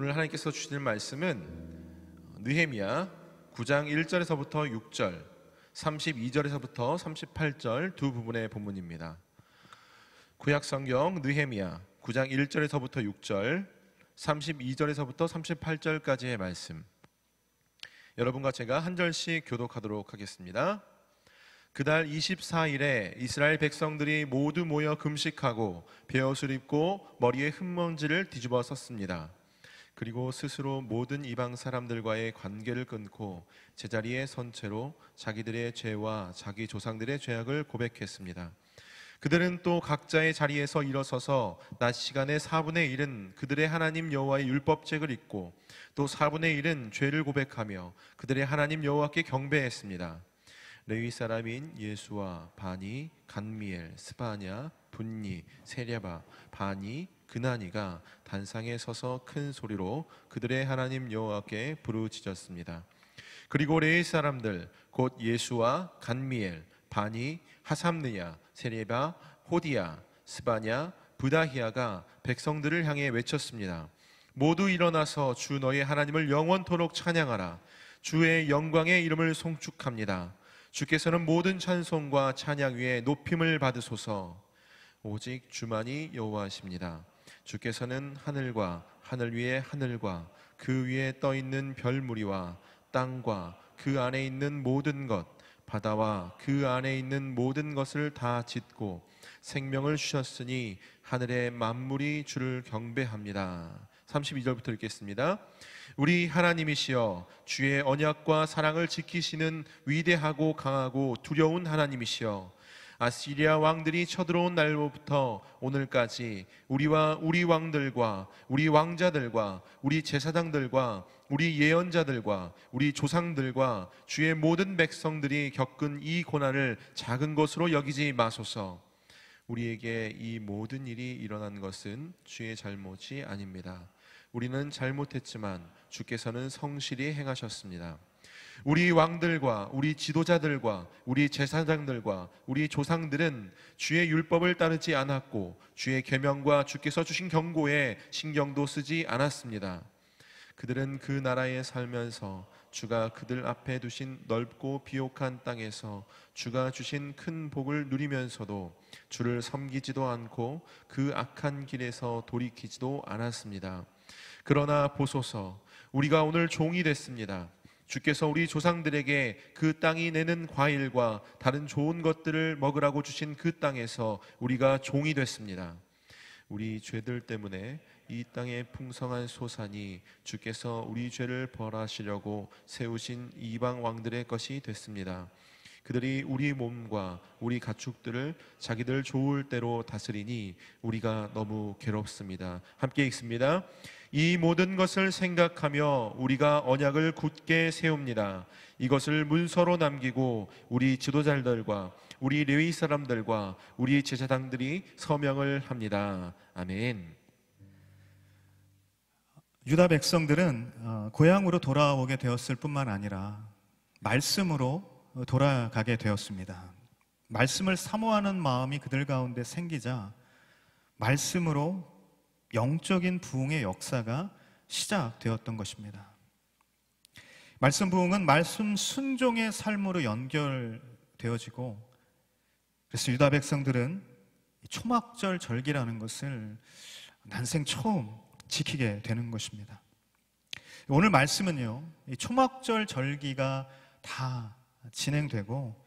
오늘 하나님께서 주실 말씀은 느헤미야 9장 1절에서부터 6절, 32절에서부터 38절 두 부분의 본문입니다. 구약성경 느헤미야 9장 1절에서부터 6절, 32절에서부터 38절까지의 말씀, 여러분과 제가 한 절씩 교독하도록 하겠습니다. 그달 24일에 이스라엘 백성들이 모두 모여 금식하고 베옷을 입고 머리에 흙먼지를 뒤집어 썼습니다. 그리고 스스로 모든 이방 사람들과의 관계를 끊고 제자리에 선 채로 자기들의 죄와 자기 조상들의 죄악을 고백했습니다. 그들은 또 각자의 자리에서 일어서서 낮 시간의 4분의 1은 그들의 하나님 여호와의 율법책을 읽고 또 4분의 1은 죄를 고백하며 그들의 하나님 여호와께 경배했습니다. 레위 사람인 예수와 바니, 간미엘, 스바냐, 분니, 세랴바, 바니, 그나니가 단상에 서서 큰 소리로 그들의 하나님 여호와께 부르짖었습니다. 그리고 레위 사람들 곧 예수와 간미엘, 바니, 하삼느야, 세랴바, 호디야, 스바냐, 부다히야가 백성들을 향해 외쳤습니다. 모두 일어나서 주 너희 하나님을 영원토록 찬양하라. 주의 영광의 이름을 송축합니다. 주께서는 모든 찬송과 찬양 위에 높임을 받으소서. 오직 주만이 여호와십니다. 주께서는 하늘과 하늘 위에 하늘과 그 위에 떠 있는 별무리와 땅과 그 안에 있는 모든 것, 바다와 그 안에 있는 모든 것을 다 짓고 생명을 주셨으니 하늘의 만물이 주를 경배합니다. 32절부터 읽겠습니다. 우리 하나님이시여, 주의 언약과 사랑을 지키시는 위대하고 강하고 두려운 하나님이시여, 아시리아 왕들이 쳐들어온 날로부터 오늘까지 우리와 우리 왕들과 우리 왕자들과 우리 제사장들과 우리 예언자들과 우리 조상들과 주의 모든 백성들이 겪은 이 고난을 작은 것으로 여기지 마소서. 우리에게 이 모든 일이 일어난 것은 주의 잘못이 아닙니다. 우리는 잘못했지만 주께서는 성실히 행하셨습니다. 우리 왕들과 우리 지도자들과 우리 제사장들과 우리 조상들은 주의 율법을 따르지 않았고 주의 계명과 주께서 주신 경고에 신경도 쓰지 않았습니다. 그들은 그 나라에 살면서 주가 그들 앞에 두신 넓고 비옥한 땅에서 주가 주신 큰 복을 누리면서도 주를 섬기지도 않고 그 악한 길에서 돌이키지도 않았습니다. 그러나 보소서, 우리가 오늘 종이 됐습니다. 주께서 우리 조상들에게 그 땅이 내는 과일과 다른 좋은 것들을 먹으라고 주신 그 땅에서 우리가 종이 됐습니다. 우리 죄들 때문에 이 땅의 풍성한 소산이 주께서 우리 죄를 벌하시려고 세우신 이방 왕들의 것이 됐습니다. 그들이 우리 몸과 우리 가축들을 자기들 좋을 대로 다스리니 우리가 너무 괴롭습니다. 함께 읽습니다. 이 모든 것을 생각하며 우리가 언약을 굳게 세웁니다. 이것을 문서로 남기고 우리 지도자들과 우리 레위 사람들과 우리 제사장들이 서명을 합니다. 아멘. 유다 백성들은 고향으로 돌아오게 되었을 뿐만 아니라 말씀으로 돌아가게 되었습니다. 말씀을 사모하는 마음이 그들 가운데 생기자 말씀으로 영적인 부흥의 역사가 시작되었던 것입니다. 말씀 부흥은 말씀 순종의 삶으로 연결되어지고, 그래서 유다 백성들은 초막절 절기라는 것을 난생 처음 지키게 되는 것입니다. 오늘 말씀은요, 이 초막절 절기가 다 진행되고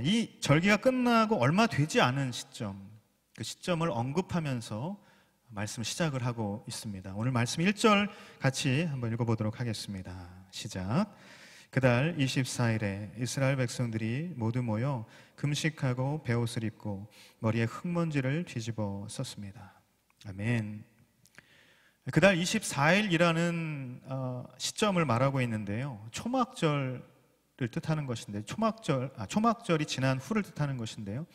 이 절기가 끝나고 얼마 되지 않은 시점, 그 시점을 언급하면서 말씀을 시작을 하고 있습니다. 오늘 말씀 1절 같이 한번 읽어보도록 하겠습니다. 시작. 그달 24일에 이스라엘 백성들이 모두 모여 금식하고 베옷을 입고 머리에 흙먼지를 뒤집어 썼습니다. 아멘. 그달 24일이라는 시점을 말하고 있는데요, 초막절을 뜻하는 것인데, 초막절이 지난 후를 뜻하는 것인데요,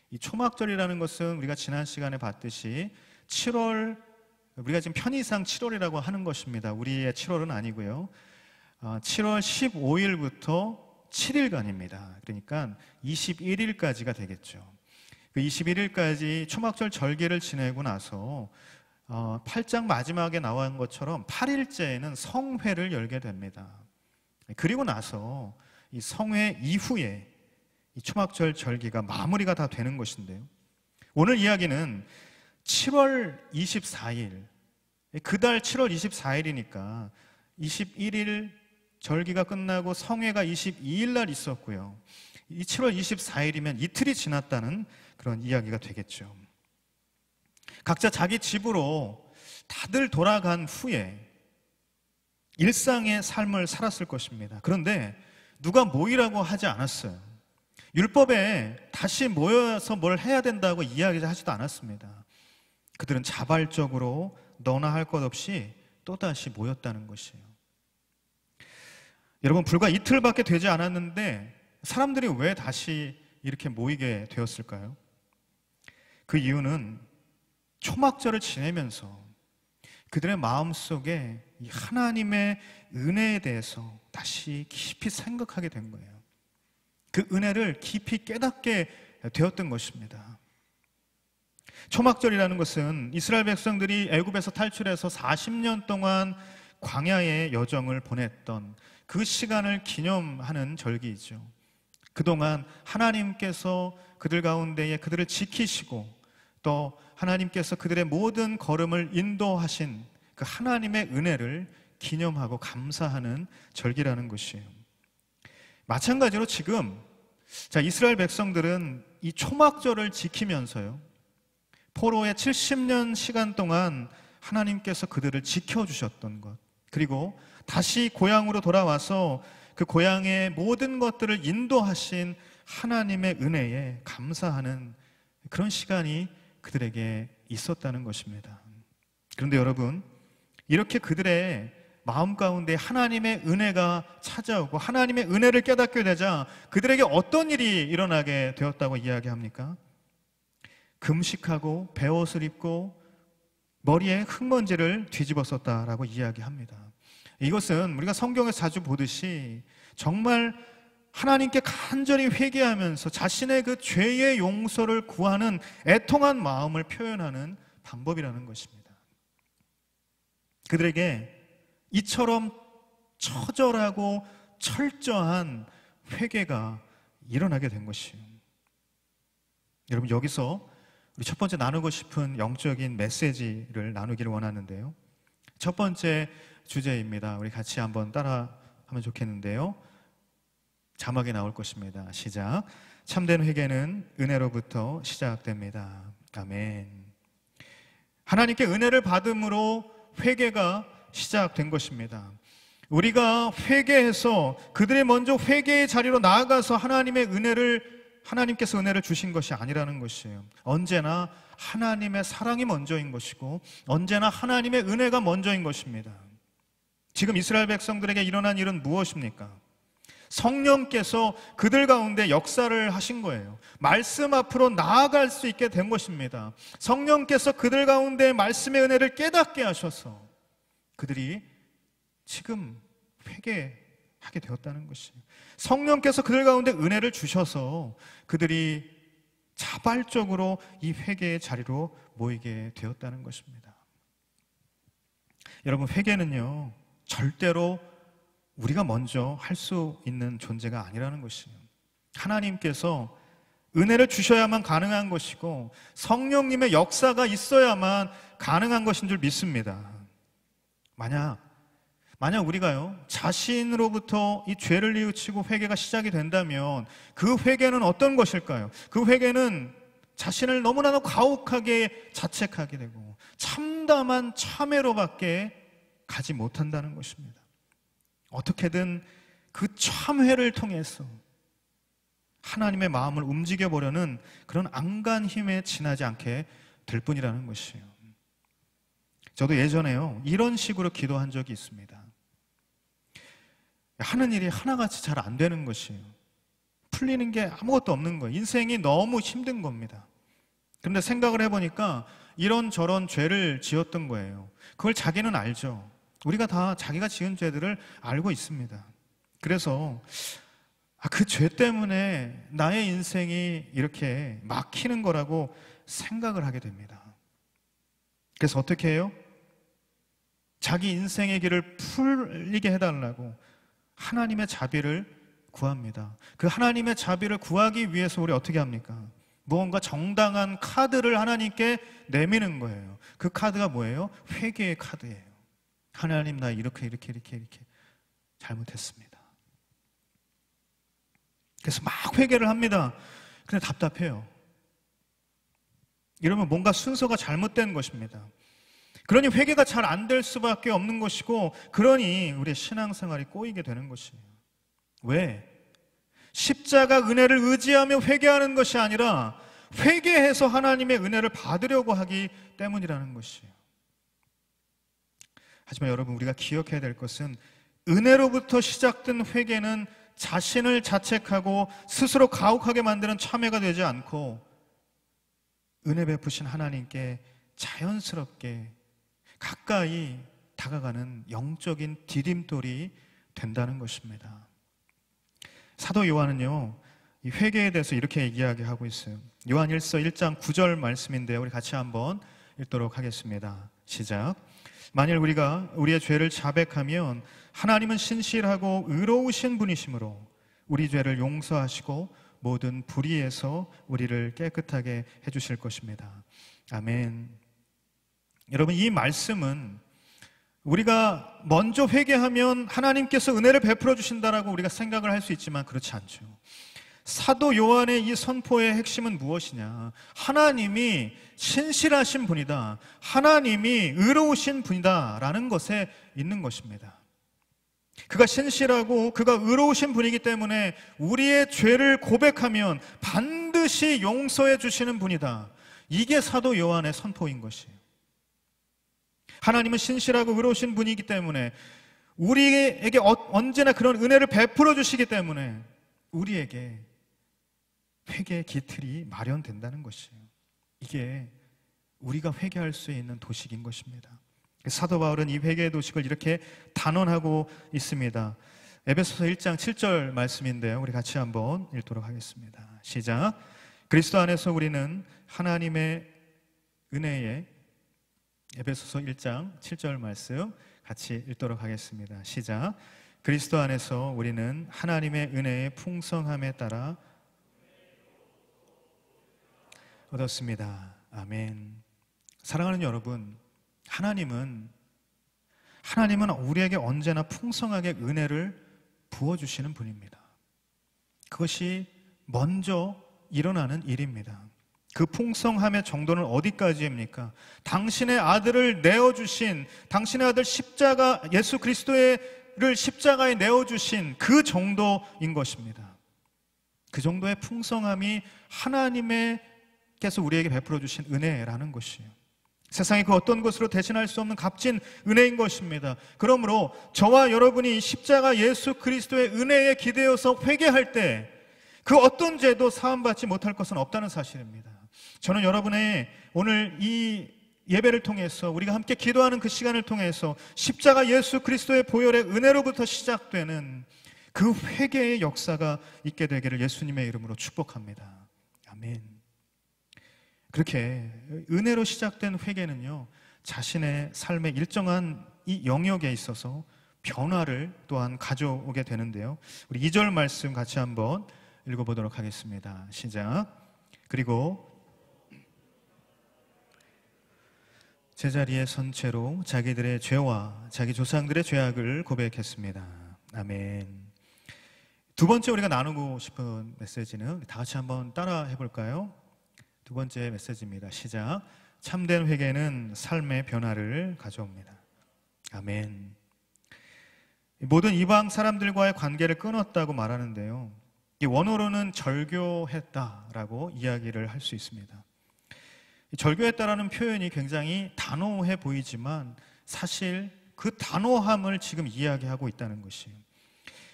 이 초막절이라는 것은 우리가 지난 시간에 봤듯이 7월, 우리가 지금 편의상 7월이라고 하는 것입니다. 우리의 7월은 아니고요, 7월 15일부터 7일간입니다. 그러니까 21일까지가 되겠죠. 그 21일까지 초막절 절기를 지내고 나서 8장 마지막에 나온 것처럼 8일째에는 성회를 열게 됩니다. 그리고 나서 이 성회 이후에 이 초막절 절기가 마무리가 다 되는 것인데요. 오늘 이야기는 7월 24일, 그달 7월 24일이니까 21일 절기가 끝나고 성회가 22일 날 있었고요. 이 7월 24일이면 이틀이 지났다는 그런 이야기가 되겠죠. 각자 자기 집으로 다들 돌아간 후에 일상의 삶을 살았을 것입니다. 그런데 누가 모이라고 하지 않았어요. 율법에 다시 모여서 뭘 해야 된다고 이야기하지도 않았습니다. 그들은 자발적으로 너나 할 것 없이 또다시 모였다는 것이에요. 여러분, 불과 이틀밖에 되지 않았는데 사람들이 왜 다시 이렇게 모이게 되었을까요? 그 이유는 초막절을 지내면서 그들의 마음속에 이 하나님의 은혜에 대해서 다시 깊이 생각하게 된 거예요. 그 은혜를 깊이 깨닫게 되었던 것입니다. 초막절이라는 것은 이스라엘 백성들이 애굽에서 탈출해서 40년 동안 광야의 여정을 보냈던 그 시간을 기념하는 절기이죠. 그동안 하나님께서 그들 가운데에 그들을 지키시고 또 하나님께서 그들의 모든 걸음을 인도하신 그 하나님의 은혜를 기념하고 감사하는 절기라는 것이에요. 마찬가지로 지금 이스라엘 백성들은 이 초막절을 지키면서요, 포로의 70년 시간 동안 하나님께서 그들을 지켜주셨던 것, 그리고 다시 고향으로 돌아와서 그 고향의 모든 것들을 인도하신 하나님의 은혜에 감사하는 그런 시간이 그들에게 있었다는 것입니다. 그런데 여러분, 이렇게 그들의 마음 가운데 하나님의 은혜가 찾아오고 하나님의 은혜를 깨닫게 되자 그들에게 어떤 일이 일어나게 되었다고 이야기합니까? 금식하고 베옷을 입고 머리에 흙먼지를 뒤집어 썼다라고 이야기합니다. 이것은 우리가 성경에서 자주 보듯이 정말 하나님께 간절히 회개하면서 자신의 그 죄의 용서를 구하는 애통한 마음을 표현하는 방법이라는 것입니다. 그들에게 이처럼 처절하고 철저한 회개가 일어나게 된 것이에요. 여러분, 여기서 우리 첫 번째 나누고 싶은 영적인 메시지를 나누기를 원하는데요. 첫 번째 주제입니다. 우리 같이 한번 따라하면 좋겠는데요. 자막에 나올 것입니다. 시작. 참된 회개는 은혜로부터 시작됩니다. 아멘. 하나님께 은혜를 받음으로 회개가 시작된 것입니다. 우리가 회개해서 그들이 먼저 회개의 자리로 나아가서 하나님께서 은혜를 주신 것이 아니라는 것이에요. 언제나 하나님의 사랑이 먼저인 것이고 언제나 하나님의 은혜가 먼저인 것입니다. 지금 이스라엘 백성들에게 일어난 일은 무엇입니까? 성령께서 그들 가운데 역사를 하신 거예요. 말씀 앞으로 나아갈 수 있게 된 것입니다. 성령께서 그들 가운데 말씀의 은혜를 깨닫게 하셔서 그들이 지금 회개하게 되었다는 것이에요. 성령께서 그들 가운데 은혜를 주셔서 그들이 자발적으로 이 회개의 자리로 모이게 되었다는 것입니다. 여러분, 회개는요, 절대로 우리가 먼저 할 수 있는 존재가 아니라는 것이에요. 하나님께서 은혜를 주셔야만 가능한 것이고 성령님의 역사가 있어야만 가능한 것인 줄 믿습니다. 만약 우리가요, 자신으로부터 이 죄를 뉘우치고 회개가 시작이 된다면 그 회개는 어떤 것일까요? 그 회개는 자신을 너무나도 가혹하게 자책하게 되고 참담한 참회로밖에 가지 못한다는 것입니다. 어떻게든 그 참회를 통해서 하나님의 마음을 움직여보려는 그런 안간 힘에 지나지 않게 될 뿐이라는 것이에요. 저도 예전에요, 이런 식으로 기도한 적이 있습니다. 하는 일이 하나같이 잘 안 되는 것이에요. 풀리는 게 아무것도 없는 거예요. 인생이 너무 힘든 겁니다. 그런데 생각을 해보니까 이런저런 죄를 지었던 거예요. 그걸 자기는 알죠. 우리가 다 자기가 지은 죄들을 알고 있습니다. 그래서 그 죄 때문에 나의 인생이 이렇게 막히는 거라고 생각을 하게 됩니다. 그래서 어떻게 해요? 자기 인생의 길을 풀리게 해달라고 하나님의 자비를 구합니다. 그 하나님의 자비를 구하기 위해서 우리 어떻게 합니까? 무언가 정당한 카드를 하나님께 내미는 거예요. 그 카드가 뭐예요? 회개의 카드예요. 하나님, 나 이렇게 잘못했습니다. 그래서 막 회개를 합니다. 근데 답답해요. 이러면 뭔가 순서가 잘못된 것입니다. 그러니 회개가 잘 안 될 수밖에 없는 것이고, 그러니 우리의 신앙생활이 꼬이게 되는 것이에요. 왜? 십자가 은혜를 의지하며 회개하는 것이 아니라 회개해서 하나님의 은혜를 받으려고 하기 때문이라는 것이에요. 하지만 여러분, 우리가 기억해야 될 것은 은혜로부터 시작된 회개는 자신을 자책하고 스스로 가혹하게 만드는 참회가 되지 않고 은혜 베푸신 하나님께 자연스럽게 가까이 다가가는 영적인 디딤돌이 된다는 것입니다. 사도 요한은요, 이 회개에 대해서 이렇게 이야기하고 있어요. 요한 1서 1장 9절 말씀인데요, 우리 같이 한번 읽도록 하겠습니다. 시작. 만일 우리가 우리의 죄를 자백하면 하나님은 신실하고 의로우신 분이시므로 우리 죄를 용서하시고 모든 불의에서 우리를 깨끗하게 해주실 것입니다. 아멘. 여러분, 이 말씀은 우리가 먼저 회개하면 하나님께서 은혜를 베풀어 주신다라고 우리가 생각을 할 수 있지만 그렇지 않죠. 사도 요한의 이 선포의 핵심은 무엇이냐? 하나님이 신실하신 분이다, 하나님이 의로우신 분이다 라는 것에 있는 것입니다. 그가 신실하고 그가 의로우신 분이기 때문에 우리의 죄를 고백하면 반드시 용서해 주시는 분이다. 이게 사도 요한의 선포인 것이에요. 하나님은 신실하고 의로우신 분이기 때문에 우리에게 언제나 그런 은혜를 베풀어 주시기 때문에 우리에게 회개의 기틀이 마련된다는 것이에요. 이게 우리가 회개할 수 있는 도식인 것입니다. 사도 바울은 이 회개의 도식을 이렇게 단언하고 있습니다. 에베소서 1장 7절 말씀인데요, 우리 같이 한번 읽도록 하겠습니다. 시작. 그리스도 안에서 우리는 하나님의 은혜에, 에베소서 1장 7절 말씀 같이 읽도록 하겠습니다. 시작. 그리스도 안에서 우리는 하나님의 은혜의 풍성함에 따라 얻었습니다. 아멘. 사랑하는 여러분, 하나님은 우리에게 언제나 풍성하게 은혜를 부어주시는 분입니다. 그것이 먼저 일어나는 일입니다. 그 풍성함의 정도는 어디까지입니까? 당신의 아들을 내어주신, 당신의 아들 십자가, 예수 그리스도를 십자가에 내어주신 그 정도인 것입니다. 그 정도의 풍성함이 하나님께서 우리에게 베풀어 주신 은혜라는 것이에요. 세상의 그 어떤 것으로 대신할 수 없는 값진 은혜인 것입니다. 그러므로 저와 여러분이 십자가 예수 그리스도의 은혜에 기대어서 회개할 때 그 어떤 죄도 사함받지 못할 것은 없다는 사실입니다. 저는 여러분의 오늘 이 예배를 통해서 우리가 함께 기도하는 그 시간을 통해서 십자가 예수 그리스도의 보혈의 은혜로부터 시작되는 그 회개의 역사가 있게 되기를 예수님의 이름으로 축복합니다. 아멘. 그렇게 은혜로 시작된 회개는요, 자신의 삶의 일정한 이 영역에 있어서 변화를 또한 가져오게 되는데요, 우리 2절 말씀 같이 한번 읽어보도록 하겠습니다. 시작. 그리고 제자리에 선 채로 자기들의 죄와 자기 조상들의 죄악을 고백했습니다. 아멘. 두 번째 우리가 나누고 싶은 메시지는 다 같이 한번 따라 해볼까요? 두 번째 메시지입니다. 시작. 참된 회개는 삶의 변화를 가져옵니다. 아멘. 모든 이방 사람들과의 관계를 끊었다고 말하는데요, 이 원어로는 절교했다라고 이야기를 할 수 있습니다. 절교했다라는 표현이 굉장히 단호해 보이지만 사실 그 단호함을 지금 이야기하고 있다는 것이에요.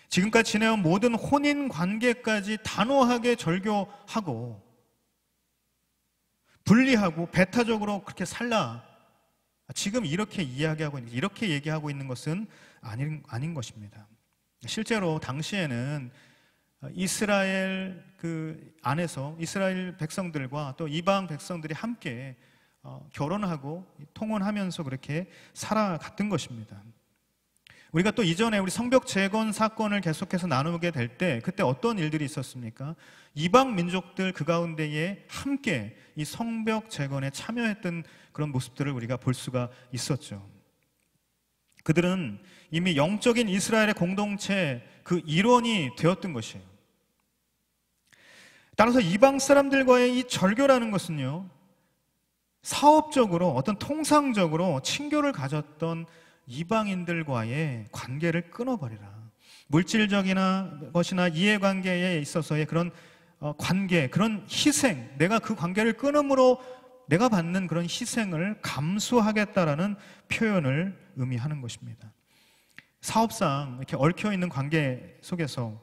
지금까지 지내온 모든 혼인 관계까지 단호하게 절교하고 분리하고 배타적으로 그렇게 살라, 지금 이렇게 이야기하고 있는, 이렇게 얘기하고 있는 것은 아닌 것입니다. 실제로 당시에는 이스라엘 그 안에서 이스라엘 백성들과 또 이방 백성들이 함께 결혼하고 통혼하면서 그렇게 살아갔던 것입니다. 우리가 또 이전에 우리 성벽 재건 사건을 계속해서 나누게 될 때 그때 어떤 일들이 있었습니까? 이방 민족들 그 가운데에 함께 이 성벽 재건에 참여했던 그런 모습들을 우리가 볼 수가 있었죠. 그들은 이미 영적인 이스라엘의 공동체 그 일원이 되었던 것이에요. 따라서 이방 사람들과의 이 절교라는 것은요, 사업적으로 어떤 통상적으로 친교를 가졌던 이방인들과의 관계를 끊어버리라. 물질적이나 것이나 이해관계에 있어서의 그런 관계, 그런 희생, 내가 그 관계를 끊음으로 내가 받는 그런 희생을 감수하겠다라는 표현을 의미하는 것입니다. 사업상 이렇게 얽혀있는 관계 속에서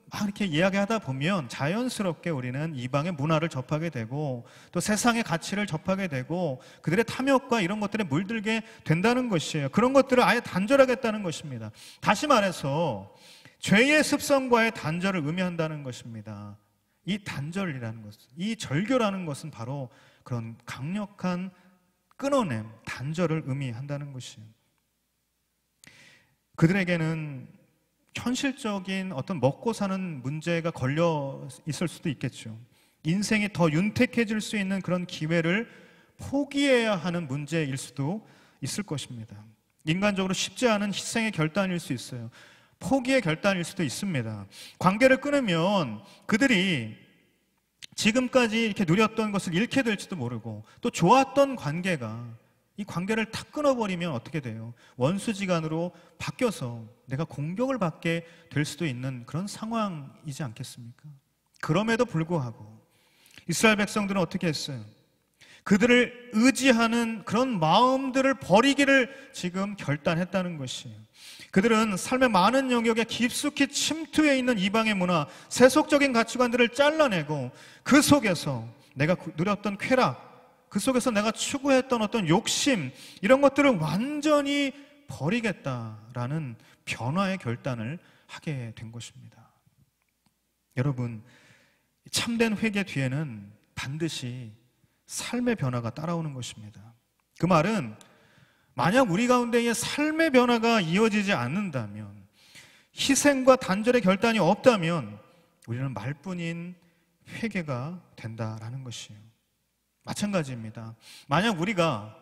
막 이렇게 이야기하다 보면 자연스럽게 우리는 이방의 문화를 접하게 되고 또 세상의 가치를 접하게 되고 그들의 탐욕과 이런 것들에 물들게 된다는 것이에요. 그런 것들을 아예 단절하겠다는 것입니다. 다시 말해서 죄의 습성과의 단절을 의미한다는 것입니다. 이 단절이라는 것은, 이 절교라는 것은 바로 그런 강력한 끊어냄, 단절을 의미한다는 것이에요. 그들에게는 현실적인 어떤 먹고 사는 문제가 걸려 있을 수도 있겠죠. 인생이 더 윤택해질 수 있는 그런 기회를 포기해야 하는 문제일 수도 있을 것입니다. 인간적으로 쉽지 않은 희생의 결단일 수 있어요. 포기의 결단일 수도 있습니다. 관계를 끊으면 그들이 지금까지 이렇게 누렸던 것을 잃게 될지도 모르고 또 좋았던 관계가 이 관계를 탁 끊어버리면 어떻게 돼요? 원수지간으로 바뀌어서 내가 공격을 받게 될 수도 있는 그런 상황이지 않겠습니까? 그럼에도 불구하고 이스라엘 백성들은 어떻게 했어요? 그들을 의지하는 그런 마음들을 버리기를 지금 결단했다는 것이에요. 그들은 삶의 많은 영역에 깊숙이 침투해 있는 이방의 문화, 세속적인 가치관들을 잘라내고 그 속에서 내가 누렸던 쾌락, 그 속에서 내가 추구했던 어떤 욕심, 이런 것들을 완전히 버리겠다라는 변화의 결단을 하게 된 것입니다. 여러분, 참된 회개 뒤에는 반드시 삶의 변화가 따라오는 것입니다. 그 말은 만약 우리 가운데에 삶의 변화가 이어지지 않는다면, 희생과 단절의 결단이 없다면 우리는 말뿐인 회개가 된다라는 것이에요. 마찬가지입니다. 만약 우리가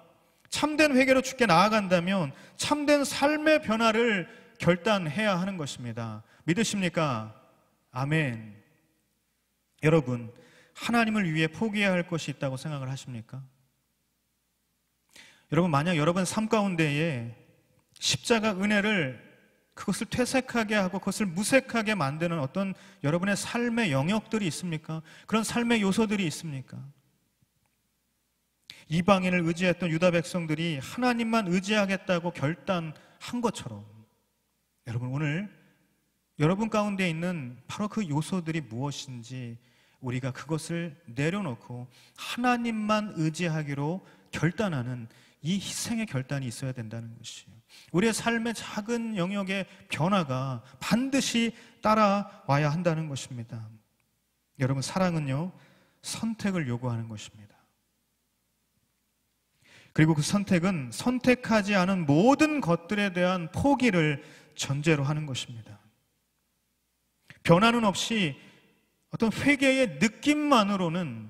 참된 회개로 주께 나아간다면 참된 삶의 변화를 결단해야 하는 것입니다. 믿으십니까? 아멘. 여러분, 하나님을 위해 포기해야 할 것이 있다고 생각을 하십니까? 여러분, 만약 여러분 삶 가운데에 십자가 은혜를 그것을 퇴색하게 하고 그것을 무색하게 만드는 어떤 여러분의 삶의 영역들이 있습니까? 그런 삶의 요소들이 있습니까? 이방인을 의지했던 유다 백성들이 하나님만 의지하겠다고 결단한 것처럼 여러분, 오늘 여러분 가운데 있는 바로 그 요소들이 무엇인지 우리가 그것을 내려놓고 하나님만 의지하기로 결단하는 이 희생의 결단이 있어야 된다는 것이에요. 우리의 삶의 작은 영역의 변화가 반드시 따라와야 한다는 것입니다. 여러분, 사랑은요, 선택을 요구하는 것입니다. 그리고 그 선택은 선택하지 않은 모든 것들에 대한 포기를 전제로 하는 것입니다. 변화는 없이 어떤 회개의 느낌만으로는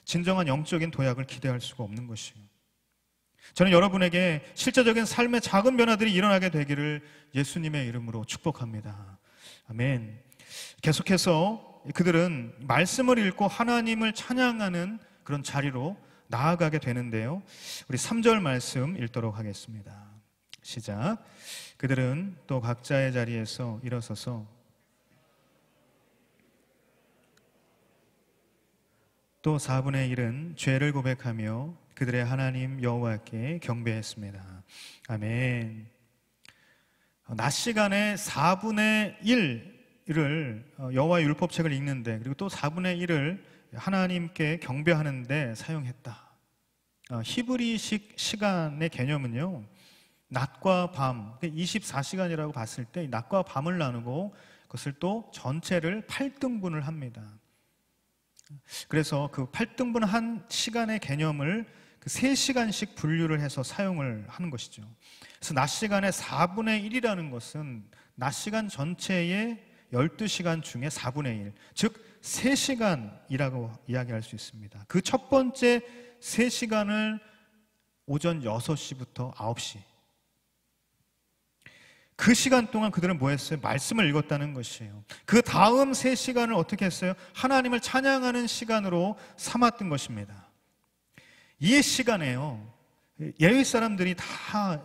진정한 영적인 도약을 기대할 수가 없는 것이에요. 저는 여러분에게 실제적인 삶의 작은 변화들이 일어나게 되기를 예수님의 이름으로 축복합니다. 아멘. 계속해서 그들은 말씀을 읽고 하나님을 찬양하는 그런 자리로 나아가게 되는데요. 우리 3절 말씀 읽도록 하겠습니다. 시작. 그들은 또 각자의 자리에서 일어서서 또 4분의 1은 죄를 고백하며 그들의 하나님 여호와께 경배했습니다. 아멘. 낮 시간에 4분의 1을 여호와의 율법책을 읽는데, 그리고 또 4분의 1을 하나님께 경배하는데 사용했다. 히브리식 시간의 개념은요, 낮과 밤, 24시간이라고 봤을 때 낮과 밤을 나누고 그것을 또 전체를 8등분을 합니다. 그래서 그 8등분 한 시간의 개념을 그 3시간씩 분류를 해서 사용을 하는 것이죠. 그래서 낮 시간의 4분의 1이라는 것은 낮 시간 전체의 12시간 중에 4분의 1, 즉 3시간이라고 이야기할 수 있습니다. 그 첫 번째 3시간을 오전 6시부터 9시, 그 시간 동안 그들은 뭐 했어요? 말씀을 읽었다는 것이에요. 그 다음 3시간을 어떻게 했어요? 하나님을 찬양하는 시간으로 삼았던 것입니다. 이 시간에요, 예외 사람들이 다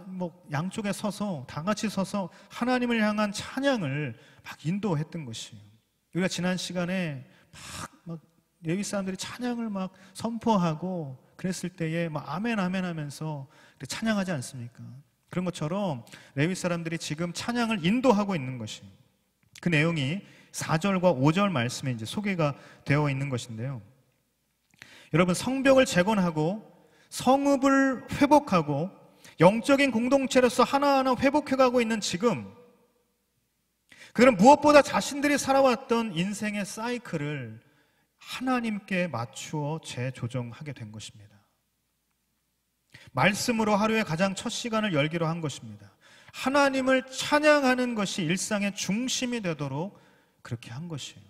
양쪽에 서서 다 같이 서서 하나님을 향한 찬양을 막 인도했던 것이에요. 우리가 지난 시간에 막 예외 사람들이 찬양을 막 선포하고 그랬을 때에 막 아멘 아멘 하면서 찬양하지 않습니까? 그런 것처럼 레위 사람들이 지금 찬양을 인도하고 있는 것이에요. 그 내용이 4절과 5절 말씀에 이제 소개가 되어 있는 것인데요. 여러분, 성벽을 재건하고 성읍을 회복하고 영적인 공동체로서 하나하나 회복해가고 있는 지금, 그들은 무엇보다 자신들이 살아왔던 인생의 사이클을 하나님께 맞추어 재조정하게 된 것입니다. 말씀으로 하루의 가장 첫 시간을 열기로 한 것입니다. 하나님을 찬양하는 것이 일상의 중심이 되도록 그렇게 한 것이에요.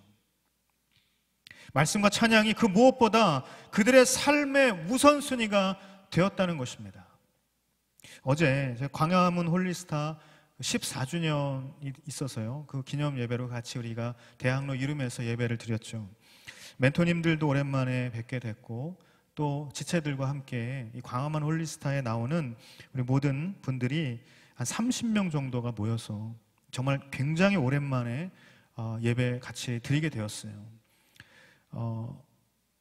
말씀과 찬양이 그 무엇보다 그들의 삶의 우선순위가 되었다는 것입니다. 어제 광화문 홀리스타 14주년이 있어서요, 그 기념 예배로 같이 우리가 대학로 이름에서 예배를 드렸죠. 멘토님들도 오랜만에 뵙게 됐고, 또 지체들과 함께 이 광화문 홀리스타에 나오는 우리 모든 분들이 한 30명 정도가 모여서 정말 굉장히 오랜만에 예배 같이 드리게 되었어요.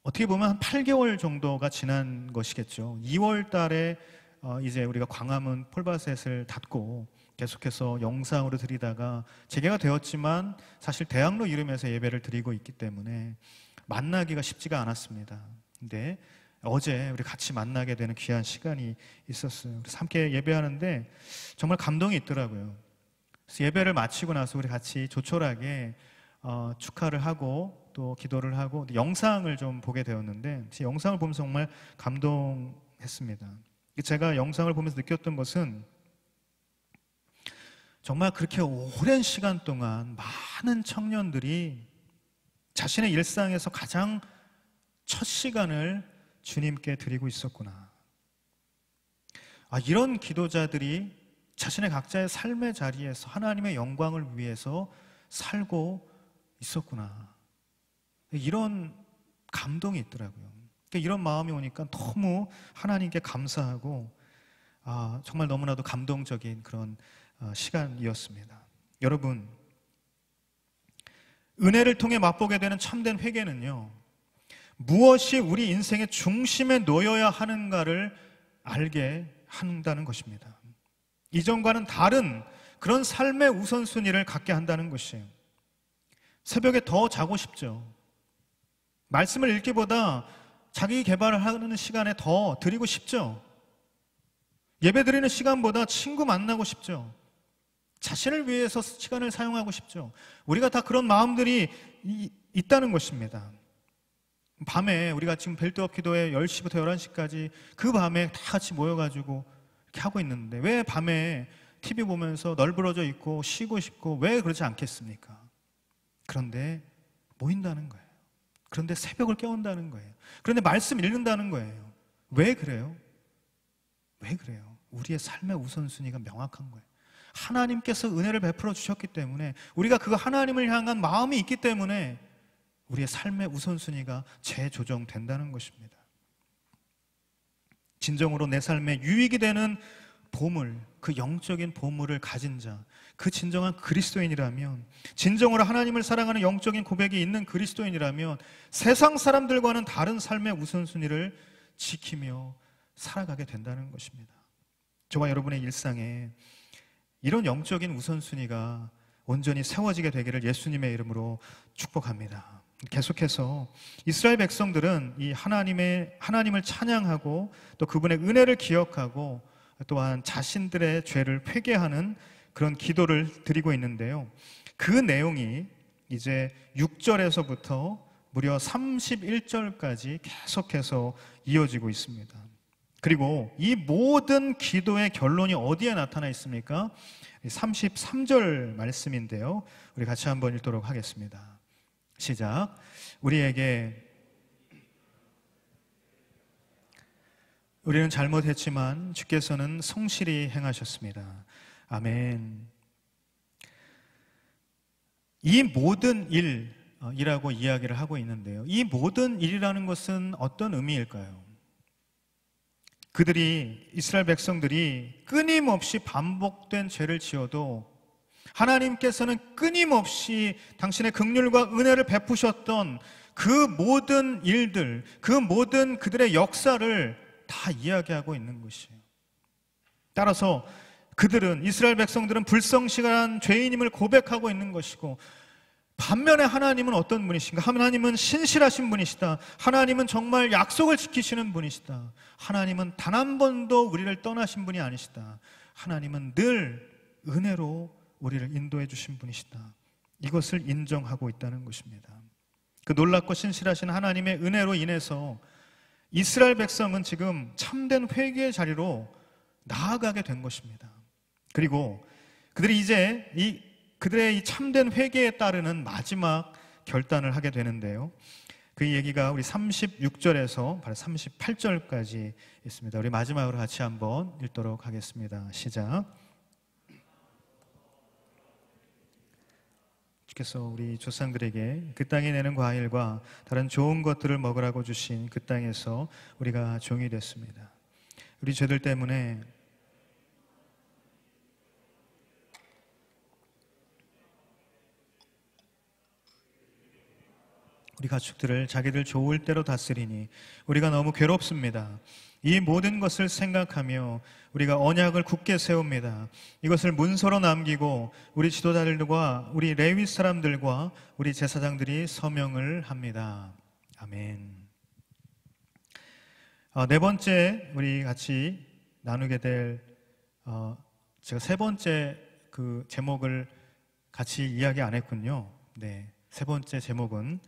어떻게 보면 한 8개월 정도가 지난 것이겠죠. 2월 달에 이제 우리가 광화문 폴바셋을 닫고 계속해서 영상으로 드리다가 재개가 되었지만 사실 대학로 이름에서 예배를 드리고 있기 때문에 만나기가 쉽지가 않았습니다. 근데 어제 우리 같이 만나게 되는 귀한 시간이 있었어요. 그래서 함께 예배하는데 정말 감동이 있더라고요. 그래서 예배를 마치고 나서 우리 같이 조촐하게 축하를 하고 또 기도를 하고 영상을 좀 보게 되었는데, 영상을 보면서 정말 감동했습니다. 제가 영상을 보면서 느꼈던 것은 정말 그렇게 오랜 시간 동안 많은 청년들이 자신의 일상에서 가장 첫 시간을 주님께 드리고 있었구나. 이런 기도자들이 자신의 각자의 삶의 자리에서 하나님의 영광을 위해서 살고 있었구나. 이런 감동이 있더라고요. 이런 마음이 오니까 너무 하나님께 감사하고 정말 너무나도 감동적인 그런 시간이었습니다. 여러분, 은혜를 통해 맛보게 되는 참된 회개는요, 무엇이 우리 인생의 중심에 놓여야 하는가를 알게 한다는 것입니다. 이전과는 다른 그런 삶의 우선순위를 갖게 한다는 것이에요. 새벽에 더 자고 싶죠. 말씀을 읽기보다 자기 개발을 하는 시간에 더 드리고 싶죠. 예배 드리는 시간보다 친구 만나고 싶죠. 자신을 위해서 시간을 사용하고 싶죠. 우리가 다 그런 마음들이 있다는 것입니다. 밤에 우리가 지금 벨트업 기도회 10시부터 11시까지 그 밤에 다 같이 모여가지고 이렇게 하고 있는데 왜 밤에 TV 보면서 널브러져 있고 쉬고 싶고 왜 그러지 않겠습니까? 그런데 모인다는 거예요. 그런데 새벽을 깨운다는 거예요. 그런데 말씀 읽는다는 거예요. 왜 그래요? 왜 그래요? 우리의 삶의 우선순위가 명확한 거예요. 하나님께서 은혜를 베풀어 주셨기 때문에, 우리가 그 하나님을 향한 마음이 있기 때문에 우리의 삶의 우선순위가 재조정된다는 것입니다. 진정으로 내 삶에 유익이 되는 보물, 그 영적인 보물을 가진 자, 그 진정한 그리스도인이라면, 진정으로 하나님을 사랑하는 영적인 고백이 있는 그리스도인이라면 세상 사람들과는 다른 삶의 우선순위를 지키며 살아가게 된다는 것입니다. 저와 여러분의 일상에 이런 영적인 우선순위가 온전히 세워지게 되기를 예수님의 이름으로 축복합니다. 계속해서 이스라엘 백성들은 이 하나님을 찬양하고 또 그분의 은혜를 기억하고 또한 자신들의 죄를 회개하는 그런 기도를 드리고 있는데요. 그 내용이 이제 6절에서부터 무려 31절까지 계속해서 이어지고 있습니다. 그리고 이 모든 기도의 결론이 어디에 나타나 있습니까? 33절 말씀인데요. 우리 같이 한번 읽도록 하겠습니다. 시작. 우리는 잘못했지만 주께서는 성실히 행하셨습니다. 아멘. 이 모든 일이라고 이야기를 하고 있는데요. 이 모든 일이라는 것은 어떤 의미일까요? 이스라엘 백성들이 끊임없이 반복된 죄를 지어도 하나님께서는 끊임없이 당신의 긍휼과 은혜를 베푸셨던 그 모든 일들, 그 모든 그들의 역사를 다 이야기하고 있는 것이에요. 따라서 이스라엘 백성들은 불성실한 죄인임을 고백하고 있는 것이고, 반면에 하나님은 어떤 분이신가? 하나님은 신실하신 분이시다. 하나님은 정말 약속을 지키시는 분이시다. 하나님은 단 한 번도 우리를 떠나신 분이 아니시다. 하나님은 늘 은혜로 우리를 인도해 주신 분이시다. 이것을 인정하고 있다는 것입니다. 그 놀랍고 신실하신 하나님의 은혜로 인해서 이스라엘 백성은 지금 참된 회개의 자리로 나아가게 된 것입니다. 그리고 그들이 이제 그들의 이 참된 회개에 따르는 마지막 결단을 하게 되는데요. 그 얘기가 우리 36절에서 바로 38절까지 있습니다. 우리 마지막으로 같이 한번 읽도록 하겠습니다. 시작. 주께서 우리 조상들에게 그 땅에 내는 과일과 다른 좋은 것들을 먹으라고 주신 그 땅에서 우리가 종이 됐습니다. 우리 죄들 때문에 우리 가축들을 자기들 좋을 대로 다스리니 우리가 너무 괴롭습니다. 이 모든 것을 생각하며 우리가 언약을 굳게 세웁니다. 이것을 문서로 남기고 우리 지도자들과 우리 레위 사람들과 우리 제사장들이 서명을 합니다. 아멘. 네 번째 우리 같이 나누게 될 제가 세 번째 그 제목을 같이 이야기 안 했군요. 네, 세 번째 제목은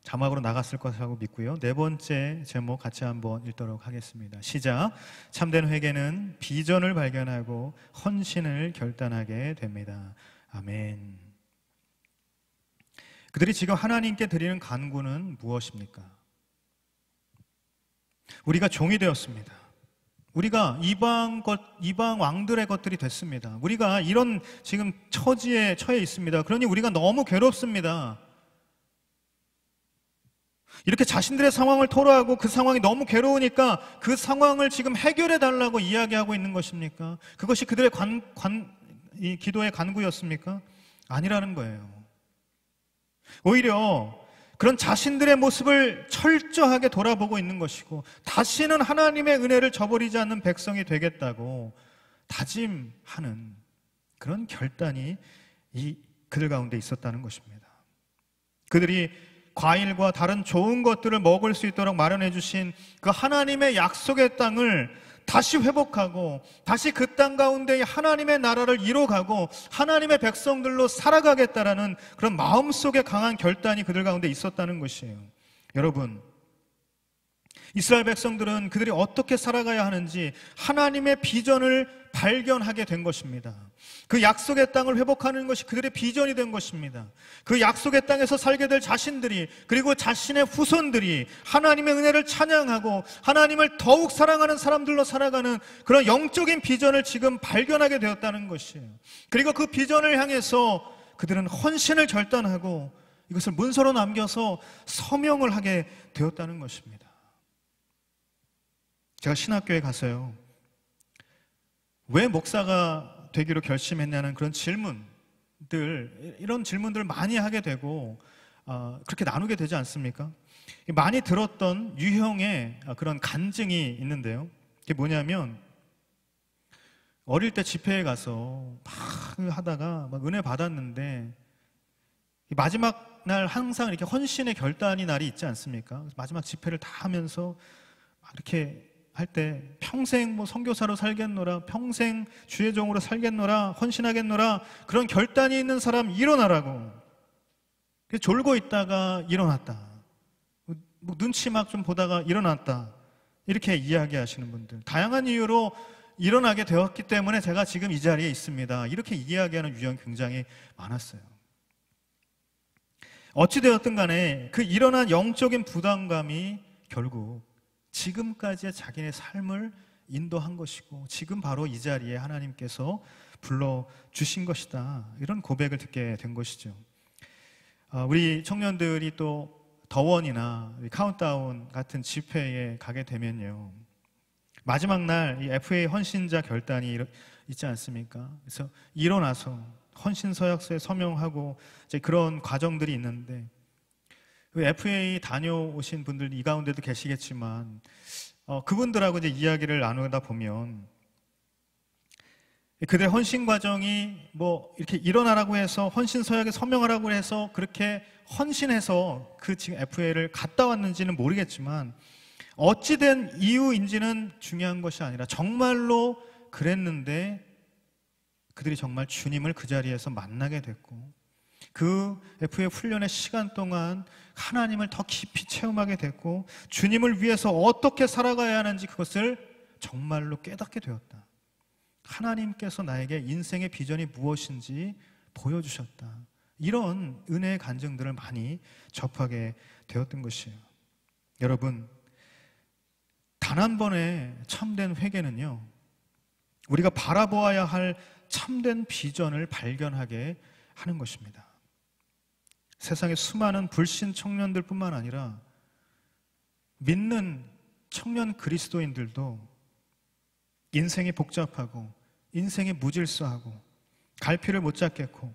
자막으로 나갔을 것이라고 믿고요. 네 번째 제목 같이 한번 읽도록 하겠습니다. 시작. 참된 회개는 비전을 발견하고 헌신을 결단하게 됩니다. 아멘. 그들이 지금 하나님께 드리는 간구는 무엇입니까? 우리가 종이 되었습니다. 우리가 이방 왕들의 것들이 됐습니다. 우리가 이런 지금 처지에 처해 있습니다. 그러니 우리가 너무 괴롭습니다. 이렇게 자신들의 상황을 토로하고 그 상황이 너무 괴로우니까 그 상황을 지금 해결해 달라고 이야기하고 있는 것입니까? 그것이 그들의 이 기도의 간구였습니까? 아니라는 거예요. 오히려 그런 자신들의 모습을 철저하게 돌아보고 있는 것이고, 다시는 하나님의 은혜를 저버리지 않는 백성이 되겠다고 다짐하는 그런 결단이 그들 가운데 있었다는 것입니다. 그들이 과일과 다른 좋은 것들을 먹을 수 있도록 마련해 주신 그 하나님의 약속의 땅을 다시 회복하고, 다시 그 땅 가운데 하나님의 나라를 이뤄가고 하나님의 백성들로 살아가겠다라는 그런 마음속에 강한 결단이 그들 가운데 있었다는 것이에요. 여러분, 이스라엘 백성들은 그들이 어떻게 살아가야 하는지 하나님의 비전을 발견하게 된 것입니다. 그 약속의 땅을 회복하는 것이 그들의 비전이 된 것입니다. 그 약속의 땅에서 살게 될 자신들이, 그리고 자신의 후손들이 하나님의 은혜를 찬양하고 하나님을 더욱 사랑하는 사람들로 살아가는 그런 영적인 비전을 지금 발견하게 되었다는 것이에요. 그리고 그 비전을 향해서 그들은 헌신을 결단하고 이것을 문서로 남겨서 서명을 하게 되었다는 것입니다. 제가 신학교에 가서요, 왜 목사가 되기로 결심했냐는 그런 이런 질문들을 많이 하게 되고 그렇게 나누게 되지 않습니까? 많이 들었던 유형의 그런 간증이 있는데요. 그게 뭐냐면, 어릴 때 집회에 가서 막 하다가 막 은혜 받았는데 마지막 날 항상 이렇게 헌신의 결단이 날이 있지 않습니까? 마지막 집회를 다 하면서 막 이렇게 할 때 평생 뭐 선교사로 살겠노라, 평생 주의 종으로 살겠노라, 헌신하겠노라, 그런 결단이 있는 사람 일어나라고. 졸고 있다가 일어났다. 뭐 눈치 막 좀 보다가 일어났다. 이렇게 이야기하시는 분들. 다양한 이유로 일어나게 되었기 때문에 제가 지금 이 자리에 있습니다. 이렇게 이야기하는 유형이 굉장히 많았어요. 어찌되었든 간에 그 일어난 영적인 부담감이 결국 지금까지의 자기네 삶을 인도한 것이고 지금 바로 이 자리에 하나님께서 불러주신 것이다. 이런 고백을 듣게 된 것이죠. 우리 청년들이 또 더원이나 카운트다운 같은 집회에 가게 되면요, 마지막 날 이 FA 헌신자 결단이 있지 않습니까? 그래서 일어나서 헌신 서약서에 서명하고 이제 그런 과정들이 있는데, 그 FA 다녀오신 분들 이 가운데도 계시겠지만 그분들하고 이제 이야기를 나누다 보면 그들의 헌신 과정이 뭐 이렇게 일어나라고 해서 헌신 서약에 서명하라고 해서 그렇게 헌신해서 그 지금 FA를 갔다 왔는지는 모르겠지만 어찌된 이유인지는 중요한 것이 아니라 정말로 그랬는데 그들이 정말 주님을 그 자리에서 만나게 됐고 그 FA 훈련의 시간 동안 하나님을 더 깊이 체험하게 됐고 주님을 위해서 어떻게 살아가야 하는지 그것을 정말로 깨닫게 되었다. 하나님께서 나에게 인생의 비전이 무엇인지 보여주셨다. 이런 은혜의 간증들을 많이 접하게 되었던 것이에요. 여러분, 단 한 번의 참된 회개는요, 우리가 바라보아야 할 참된 비전을 발견하게 하는 것입니다. 세상의 수많은 불신 청년들 뿐만 아니라 믿는 청년 그리스도인들도 인생이 복잡하고 인생이 무질서하고 갈피를 못 잡겠고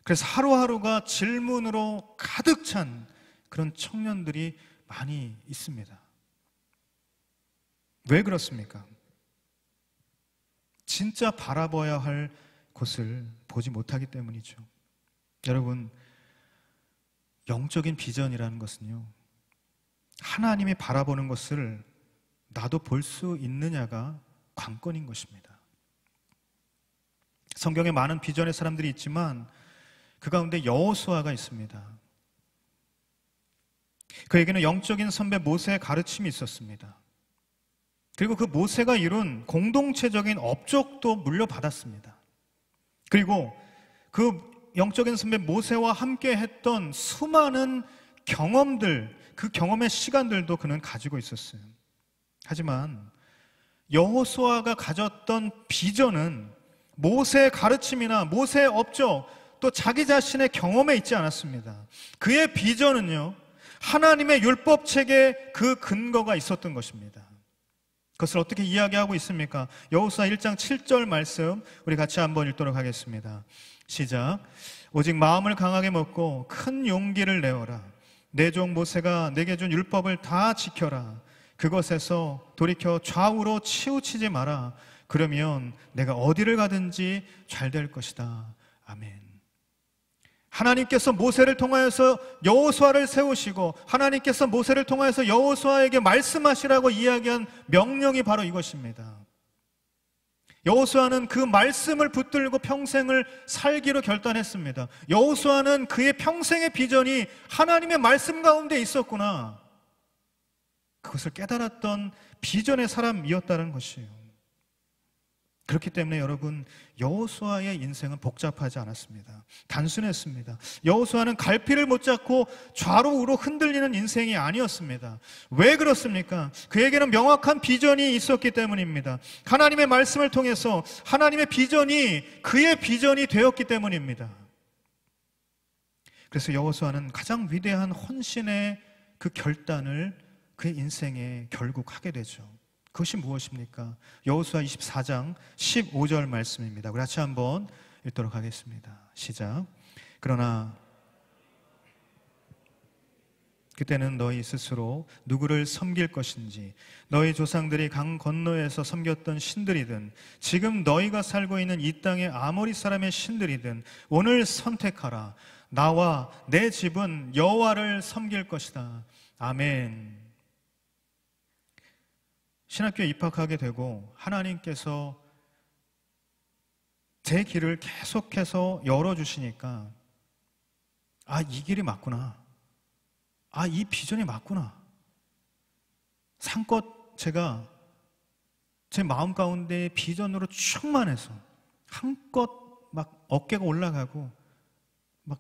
그래서 하루하루가 질문으로 가득 찬 그런 청년들이 많이 있습니다. 왜 그렇습니까? 진짜 바라봐야 할 곳을 보지 못하기 때문이죠. 여러분, 영적인 비전이라는 것은요, 하나님이 바라보는 것을 나도 볼 수 있느냐가 관건인 것입니다. 성경에 많은 비전의 사람들이 있지만 그 가운데 여호수아가 있습니다. 그에게는 영적인 선배 모세의 가르침이 있었습니다. 그리고 그 모세가 이룬 공동체적인 업적도 물려받았습니다. 그리고 그 영적인 선배 모세와 함께 했던 수많은 경험들, 그 경험의 시간들도 그는 가지고 있었어요. 하지만 여호수아가 가졌던 비전은 모세의 가르침이나 모세의 업적, 또 자기 자신의 경험에 있지 않았습니다. 그의 비전은요, 하나님의 율법책에 그 근거가 있었던 것입니다. 그것을 어떻게 이야기하고 있습니까? 여호수아 1장 7절 말씀 우리 같이 한번 읽도록 하겠습니다. 시작. 오직 마음을 강하게 먹고 큰 용기를 내어라. 내 종 모세가 내게 준 율법을 다 지켜라. 그것에서 돌이켜 좌우로 치우치지 마라. 그러면 내가 어디를 가든지 잘 될 것이다. 아멘. 하나님께서 모세를 통하여서 여호수아를 세우시고 하나님께서 모세를 통하여서 여호수아에게 말씀하시라고 이야기한 명령이 바로 이것입니다. 여호수아는 그 말씀을 붙들고 평생을 살기로 결단했습니다. 여호수아는 그의 평생의 비전이 하나님의 말씀 가운데 있었구나, 그것을 깨달았던 비전의 사람이었다는 것이에요. 그렇기 때문에 여러분, 여호수아의 인생은 복잡하지 않았습니다. 단순했습니다. 여호수아는 갈피를 못 잡고 좌로우로 흔들리는 인생이 아니었습니다. 왜 그렇습니까? 그에게는 명확한 비전이 있었기 때문입니다. 하나님의 말씀을 통해서 하나님의 비전이 그의 비전이 되었기 때문입니다. 그래서 여호수아는 가장 위대한 헌신의 그 결단을 그의 인생에 결국 하게 되죠. 그것이 무엇입니까? 여호수아 24장 15절 말씀입니다. 우리 같이 한번 읽도록 하겠습니다. 시작. 그러나 그때는 너희 스스로 누구를 섬길 것인지, 너희 조상들이 강 건너에서 섬겼던 신들이든 지금 너희가 살고 있는 이 땅의 아모리 사람의 신들이든 오늘 선택하라. 나와 내 집은 여호와를 섬길 것이다. 아멘. 신학교에 입학하게 되고 하나님께서 제 길을 계속해서 열어주시니까 아, 이 길이 맞구나. 아, 이 비전이 맞구나. 상껏 제가 제 마음 가운데 비전으로 충만해서 한껏 막 어깨가 올라가고 막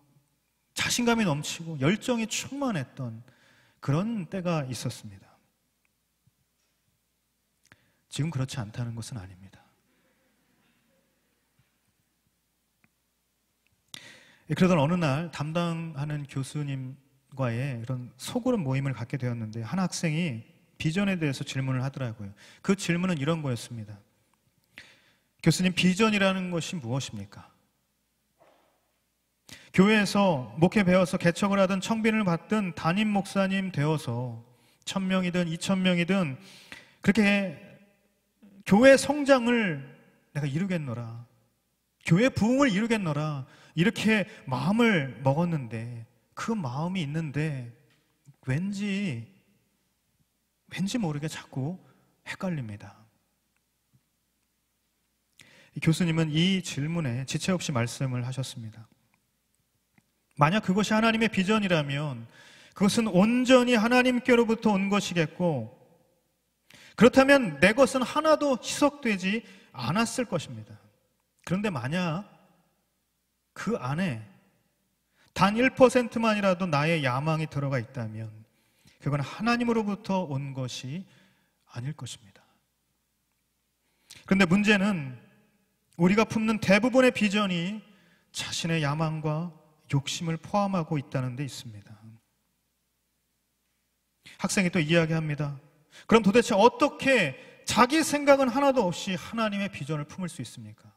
자신감이 넘치고 열정이 충만했던 그런 때가 있었습니다. 지금 그렇지 않다는 것은 아닙니다. 그러던 어느 날 담당하는 교수님과의 이런 소그룹 모임을 갖게 되었는데, 한 학생이 비전에 대해서 질문을 하더라고요. 그 질문은 이런 거였습니다. 교수님, 비전이라는 것이 무엇입니까? 교회에서 목회 배워서 개척을 하든 청빈을 받든 담임 목사님 되어서 1000명이든 2000명이든 그렇게 교회 성장을 내가 이루겠노라, 교회 부흥을 이루겠노라, 이렇게 마음을 먹었는데, 그 마음이 있는데 왠지 모르게 자꾸 헷갈립니다. 교수님은 이 질문에 지체 없이 말씀을 하셨습니다. 만약 그것이 하나님의 비전이라면 그것은 온전히 하나님께로부터 온 것이겠고, 그렇다면 내 것은 하나도 희석되지 않았을 것입니다. 그런데 만약 그 안에 단 1%만이라도 나의 야망이 들어가 있다면 그건 하나님으로부터 온 것이 아닐 것입니다. 그런데 문제는 우리가 품는 대부분의 비전이 자신의 야망과 욕심을 포함하고 있다는 데 있습니다. 학생이 또 이야기합니다. 그럼 도대체 어떻게 자기 생각은 하나도 없이 하나님의 비전을 품을 수 있습니까?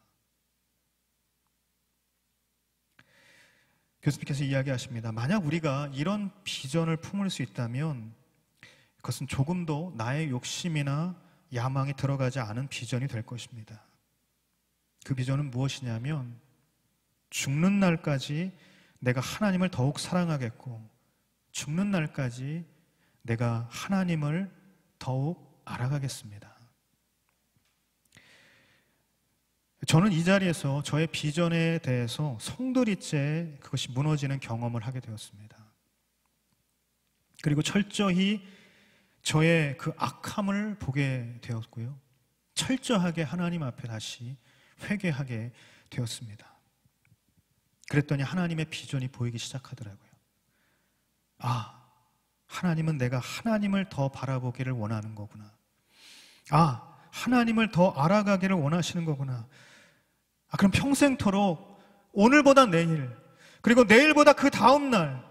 교수님께서 이야기하십니다. 만약 우리가 이런 비전을 품을 수 있다면 그것은 조금도 나의 욕심이나 야망이 들어가지 않은 비전이 될 것입니다. 그 비전은 무엇이냐면, 죽는 날까지 내가 하나님을 더욱 사랑하겠고, 죽는 날까지 내가 하나님을 더욱 알아가겠습니다. 저는 이 자리에서 저의 비전에 대해서 송두리째 그것이 무너지는 경험을 하게 되었습니다. 그리고 철저히 저의 그 악함을 보게 되었고요, 철저하게 하나님 앞에 다시 회개하게 되었습니다. 그랬더니 하나님의 비전이 보이기 시작하더라고요. 아, 하나님은 내가 하나님을 더 바라보기를 원하는 거구나. 아, 하나님을 더 알아가기를 원하시는 거구나. 아, 그럼 평생토록 오늘보다 내일, 그리고 내일보다 그 다음 날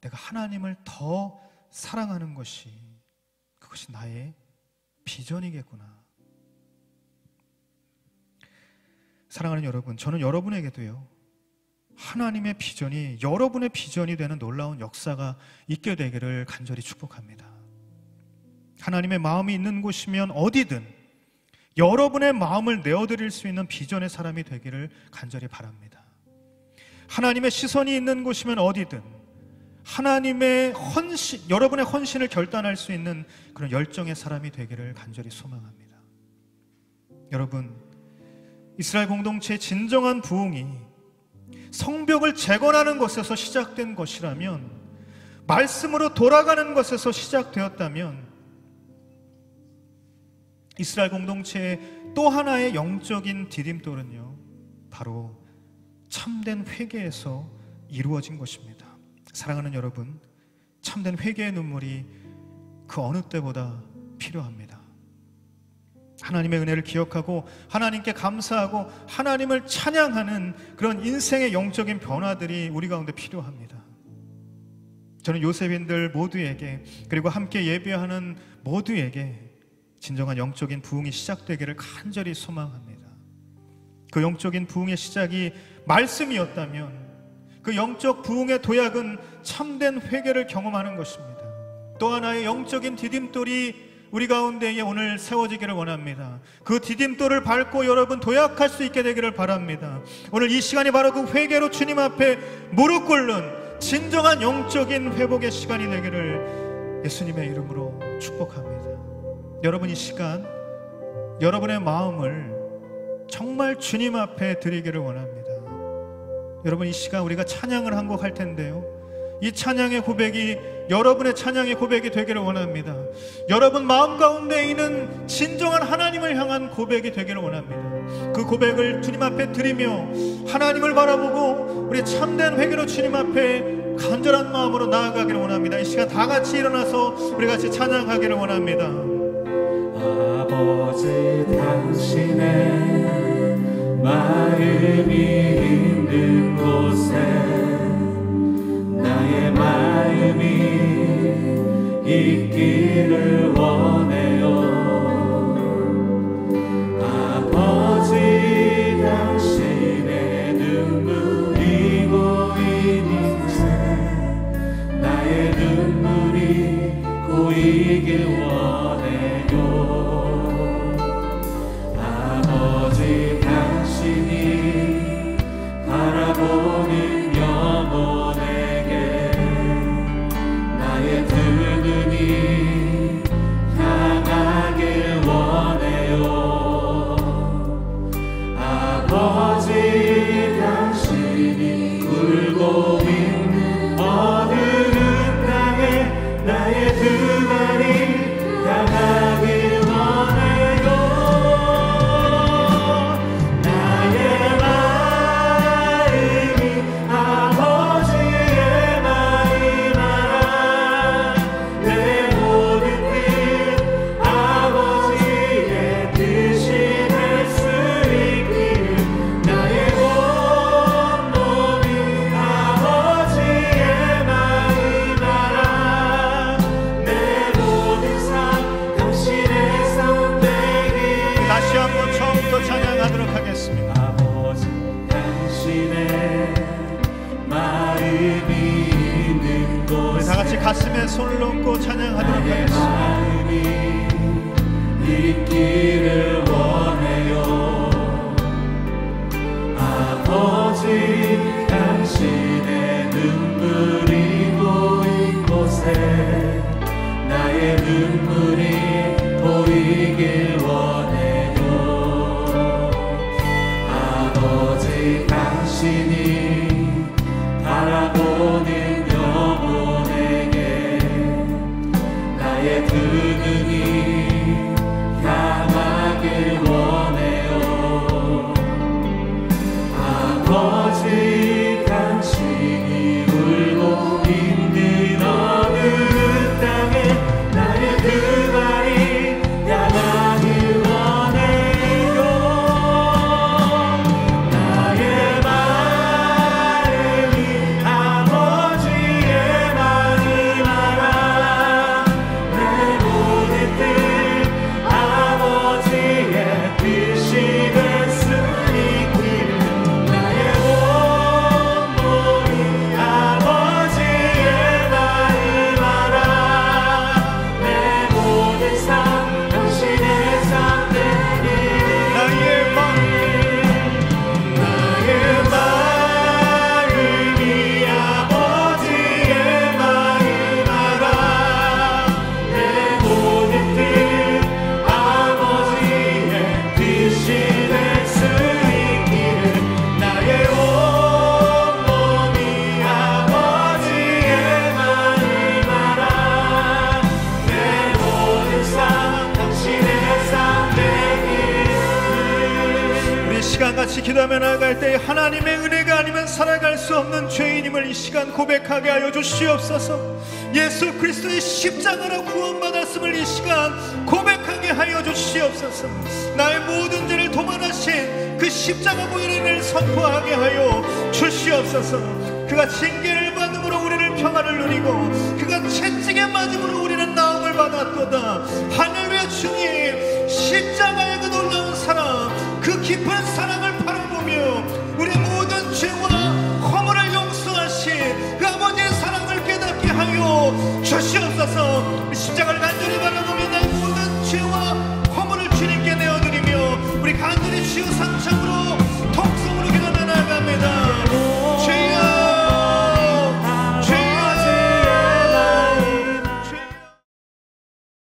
내가 하나님을 더 사랑하는 것이, 그것이 나의 비전이겠구나. 사랑하는 여러분, 저는 여러분에게도요, 하나님의 비전이 여러분의 비전이 되는 놀라운 역사가 있게 되기를 간절히 축복합니다. 하나님의 마음이 있는 곳이면 어디든 여러분의 마음을 내어드릴 수 있는 비전의 사람이 되기를 간절히 바랍니다. 하나님의 시선이 있는 곳이면 어디든 하나님의 헌신, 여러분의 헌신을 결단할 수 있는 그런 열정의 사람이 되기를 간절히 소망합니다. 여러분, 이스라엘 공동체의 진정한 부흥이 성벽을 재건하는 것에서 시작된 것이라면, 말씀으로 돌아가는 것에서 시작되었다면, 이스라엘 공동체의 또 하나의 영적인 디딤돌은요, 바로 참된 회개에서 이루어진 것입니다. 사랑하는 여러분, 참된 회개의 눈물이 그 어느 때보다 필요합니다. 하나님의 은혜를 기억하고 하나님께 감사하고 하나님을 찬양하는 그런 인생의 영적인 변화들이 우리 가운데 필요합니다. 저는 요셉인들 모두에게, 그리고 함께 예배하는 모두에게 진정한 영적인 부흥이 시작되기를 간절히 소망합니다. 그 영적인 부흥의 시작이 말씀이었다면 그 영적 부흥의 도약은 참된 회개를 경험하는 것입니다. 또 하나의 영적인 디딤돌이 우리 가운데에 오늘 세워지기를 원합니다. 그 디딤돌을 밟고 여러분 도약할 수 있게 되기를 바랍니다. 오늘 이 시간이 바로 그 회개로 주님 앞에 무릎 꿇는 진정한 영적인 회복의 시간이 되기를 예수님의 이름으로 축복합니다. 여러분, 이 시간 여러분의 마음을 정말 주님 앞에 드리기를 원합니다. 여러분, 이 시간 우리가 찬양을 한 곡 할 텐데요, 이 찬양의 고백이 여러분의 찬양의 고백이 되기를 원합니다. 여러분 마음 가운데 있는 진정한 하나님을 향한 고백이 되기를 원합니다. 그 고백을 주님 앞에 드리며 하나님을 바라보고 우리 참된 회개로 주님 앞에 간절한 마음으로 나아가기를 원합니다. 이 시간 다 같이 일어나서 우리 같이 찬양하기를 원합니다. 아버지, 당신의 마음이 있는 곳에 나의 마음이 있기를 원해요. 아버지, 당신의 눈물이 고이는 곳에 나의 눈물이 고이길 원해요. 아버지, 당신이 바라보는 영혼에게 나의 두 눈이 향하길 원해요. 아버지, 당신이 울고 있는 어두운 땅에 나의 두 발이 향하길 원해요. 나의 마음이 아버지의 마음 알아. 내 모든 뜻 아버지의 뜻이 될 수 있기를 나의 온 몸이 아버지의 마음 알아. 내 모든 삶 당신의 삶 되길. 다시 한번 처음부터 찬양하도록 하겠습니다. 아버지, 당신의 마음이 있는 우리 곳에 다 같이 가슴에 손을 얹고 찬양하도록 나의 하겠습니다. 마음이 있기를 원해요. 아버지, 당신의 눈물이 고인 곳에 나의 눈물이 보이길 원해요. 아버지, 당신이 바라보는 영혼에게 나의 두 눈이 향하길 원해요. 아버지, 당신이 울고 있는 어두운 땅에 나의 두 발이 향하길 원해요. 나의 마음이 아버지의 마음 알아. 내 모든 뜻 아버지의 뜻이 될 수 있기를 나의 온 몸이 아버지의 마음 알아. 내 모든 삶 당신의 삶 되길. 나의 마음, 나의 마음이 아버지의 마음 알아. 내 모든 뜻 아버지의 뜻이 될 수 있기를 나의 온 몸이 아버지의 마음 알아. 내 모든 삶 당신의 삶 되길. 우리 시간 같이 기도하며 나아갈 때 하나님의 은혜가 아니면 살아갈 수 없는 죄인임을 이 시간 고백하게 하여 주시옵소서. 예수 그리스도의 십자가로 구원받았음을 이 시간 고백하게 하여 주시옵소서. 나의 모든 죄를 도말하신 그 십자가 보혈을 선포하게 하여 주시옵소서. 그가 징계를 받음으로 우리를 평안을 누리고 그가 채찍에 맞음으로 우리는 나음을 받았도다. 할렐루야. 주님, 십자가의 그 놀라운 사랑, 그 깊은 사랑을 바라보며 우리 모든 죄와 허물을 용서하신 그 아버지의 사랑을 깨닫게 하여 주시옵소서. 십자가를 간절히 바라보며 나의 모든 죄와 허물을 주님께 내어드리며 우리 간절히 주여